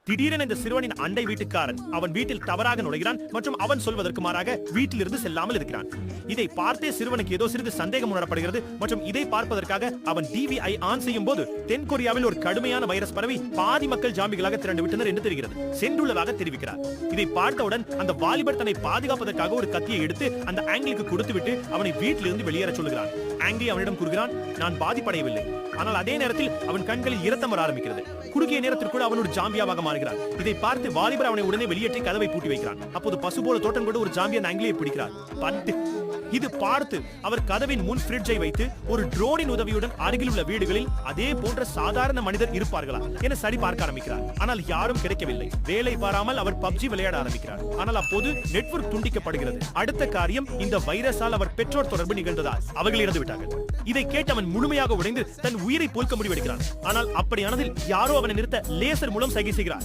திடீரென இந்த சிறுவனின் அண்டை வீட்டுக்காரன் அவன் வீட்டில் தவறாக நுழைகிறான் மற்றும் அவன் சொல்வதற்கு மாறாக வீட்டிலிருந்து செல்லாமல் இருக்கிறான். இதை பார்த்தே சிறுவனுக்கு ஏதோ சிறிது சந்தேகம் உணரப்படுகிறது மற்றும் இதை பார்ப்பதற்காக அவன் டிவிஐ ஆன் செய்யும் போது தென் கொரியாவில் ஒரு கடுமையான வைரஸ் பரவி பாதி மக்கள் ஜாம்பிகளாக திரண்டு விட்டனர் என்று தெரிகிறது. சென்றுள்ளதாக தெரிவிக்கிறார். இதை பார்த்தவுடன் அந்த வாலிபர் தன்னை பாதுகாப்பதற்காக ஒரு கத்தியை எடுத்து அந்த ஆங்கிலுக்கு கொடுத்துவிட்டு அவனை வீட்டிலிருந்து வெளியேற சொல்லுகிறான். ஆங்கிலி அவனிடம் கூறுகிறான், நான் பாதிப்படையவில்லை. ஆனால் அதே நேரத்தில் அவன் கண்களில் இரத்தம் வர ஆரம்பிக்கிறது. குறுகிய நேரத்திற்குள் அவன் ஒரு ஜாம்பியாவாக மாறுகிறான். இதை பார்த்து வாலிபர் அவனை உடனே வெளியேற்றி கதவை பூட்டி வைக்கிறான். அப்போது பசு போல தோட்டம் கொண்டு ஒரு ஜாம்பியன் ஆங்கிலியை பிடிக்கிறார். இது பார்த்து அவர் கதவின் முன் ஃப்ரிட்ஜை வைத்து ஒரு ட்ரோனின் உதவியுடன் அருகில் உள்ள வீடுகளில் அதே போன்ற சாதாரண மனிதர் இருப்பார்களா என சரி பார்க்க ஆரம்பிக்கிறார். ஆனால் யாரும் கிடைக்கவில்லை. வேலை பாராமல் அவர் பப்ஜி விளையாட ஆரம்பிக்கிறார். ஆனால் அப்போது நெட்வொர்க் துண்டிக்கப்படுகிறது. அடுத்த காரியம், இந்த வைரஸால் அவர் பெற்றோர் தொடர்பு நிகழ்ந்ததால் அவர்கள் இறந்து விட்டார்கள். இதை கேட்டு அவன் முழுமையாக உடைந்து தன் உயிரை போல்க்க முடிவெடுக்கிறான். ஆனால் அப்படியானதில் யாரோ அவனை நிறுத்த லேசர் மூலம் சைகை செய்கிறார்.